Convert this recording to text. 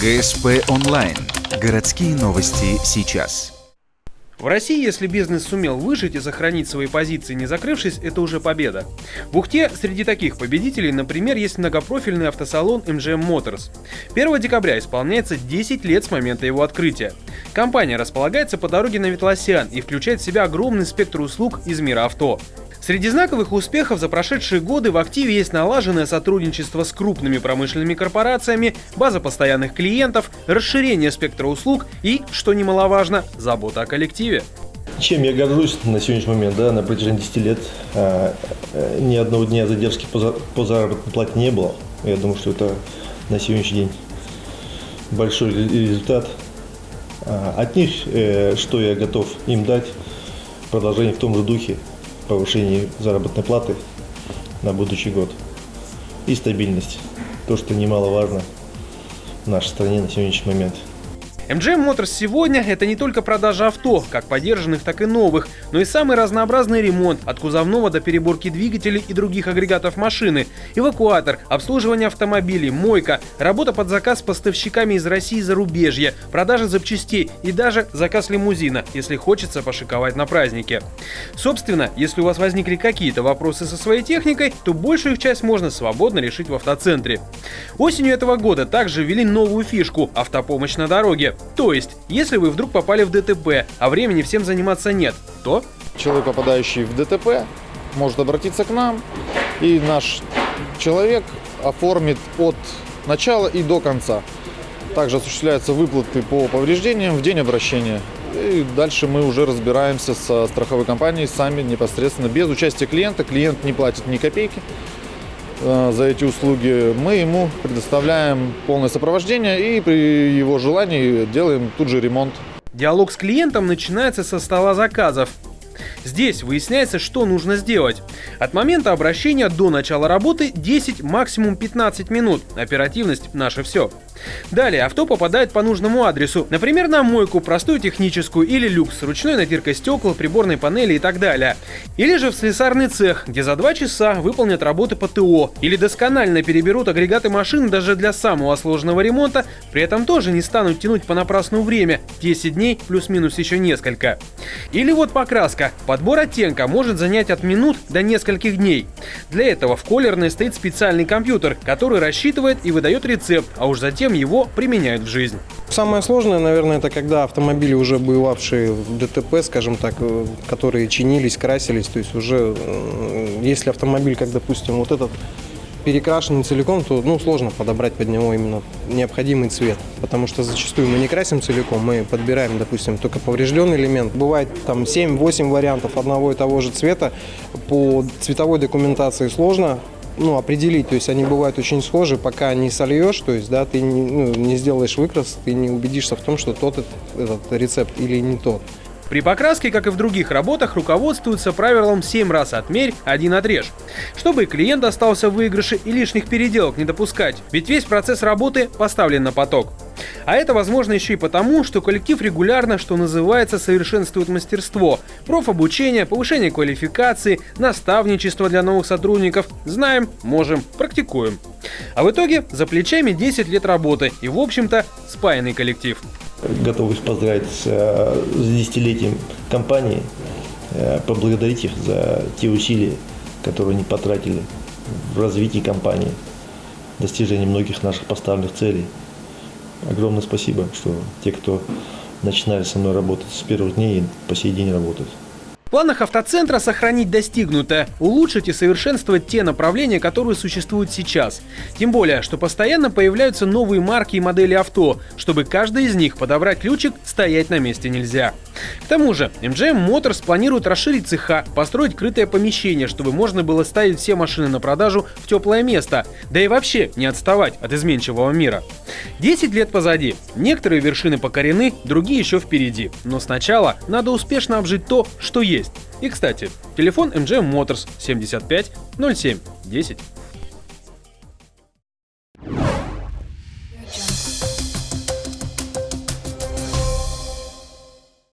ГСП онлайн. Городские новости сейчас. В России, если бизнес сумел выжить и сохранить свои позиции, не закрывшись, это уже победа. В Ухте среди таких победителей, например, есть многопрофильный автосалон MGM Motors. 1 декабря исполняется 10 лет с момента его открытия. Компания располагается по дороге на Ветлосян и включает в себя огромный спектр услуг из мира авто. Среди знаковых успехов за прошедшие годы в активе есть налаженное сотрудничество с крупными промышленными корпорациями, база постоянных клиентов, расширение спектра услуг и, что немаловажно, забота о коллективе. Чем я горжусь на сегодняшний момент, на протяжении 10 лет ни одного дня задержки по заработной плате не было. Я думаю, что это на сегодняшний день большой результат. От них, что я готов им дать, продолжение в том же духе. Повышение заработной платы на будущий год и стабильность. То, что немаловажно в нашей стране на сегодняшний момент. MGM Motors сегодня – это не только продажа авто, как подержанных, так и новых, но и самый разнообразный ремонт от кузовного до переборки двигателей и других агрегатов машины, эвакуатор, обслуживание автомобилей, мойка, работа под заказ с поставщиками из России и зарубежья, продажа запчастей и даже заказ лимузина, если хочется пошиковать на празднике. Собственно, если у вас возникли какие-то вопросы со своей техникой, то большую их часть можно свободно решить в автоцентре. Осенью этого года также ввели новую фишку – автопомощь на дороге. То есть, если вы вдруг попали в ДТП, а времени всем заниматься нет, то человек, попадающий в ДТП, может обратиться к нам, и наш человек оформит от начала и до конца. Также осуществляются выплаты по повреждениям в день обращения. И дальше мы уже разбираемся со страховой компанией сами непосредственно, без участия клиента. Клиент не платит ни копейки за эти услуги. Мы ему предоставляем полное сопровождение и при его желании делаем тут же ремонт. Диалог с клиентом начинается со стола заказов. Здесь выясняется, что нужно сделать. От момента обращения до начала работы 10, максимум 15 минут. Оперативность – наше все. Далее авто попадает по нужному адресу, например, на мойку, простую техническую или люкс, ручной натиркой стекол, приборной панели и так далее. Или же в слесарный цех, где за 2 часа выполнят работы по ТО. Или досконально переберут агрегаты машин даже для самого сложного ремонта, при этом тоже не станут тянуть понапрасну время, 10 дней плюс-минус еще несколько. Или вот покраска. Подбор оттенка может занять от минут до нескольких дней. Для этого в колерной стоит специальный компьютер, который рассчитывает и выдает рецепт, а уж затем его применяют в жизнь. Самое сложное, наверное, это когда автомобили, уже бывавшие в ДТП, скажем так, которые чинились, красились, то есть уже, если автомобиль, как, допустим, вот этот перекрашенный целиком, то сложно подобрать под него именно необходимый цвет, потому что зачастую мы не красим целиком, мы подбираем, допустим, только поврежденный элемент. Бывает там 7-8 вариантов одного и того же цвета, по цветовой документации сложно определить, то есть они бывают очень схожи, пока не сольешь, то есть, ты не сделаешь выкрас, ты не убедишься в том, что этот рецепт или не тот. При покраске, как и в других работах, руководствуются правилом 7 раз отмерь, 1 отрежь, чтобы и клиент остался в выигрыше и лишних переделок не допускать, ведь весь процесс работы поставлен на поток. А это возможно еще и потому, что коллектив регулярно, что называется, совершенствует мастерство, профобучение, повышение квалификации, наставничество для новых сотрудников. Знаем, можем, практикуем. А в итоге за плечами 10 лет работы и, в общем-то, спаянный коллектив. Готов их поздравить с 10-летием компании, поблагодарить их за те усилия, которые они потратили в развитии компании, достижении многих наших поставленных целей. Огромное спасибо, что те, кто начинали со мной работать с первых дней, по сей день работают. В планах автоцентра сохранить достигнутое, улучшить и совершенствовать те направления, которые существуют сейчас. Тем более, что постоянно появляются новые марки и модели авто, чтобы каждый из них подобрать ключик, стоять на месте нельзя. К тому же, MGM Motors планирует расширить цеха, построить крытое помещение, чтобы можно было ставить все машины на продажу в теплое место, да и вообще не отставать от изменчивого мира. 10 лет позади. Некоторые вершины покорены, другие еще впереди. Но сначала надо успешно обжить то, что есть. И, кстати, телефон MGM Motors 75 07 10.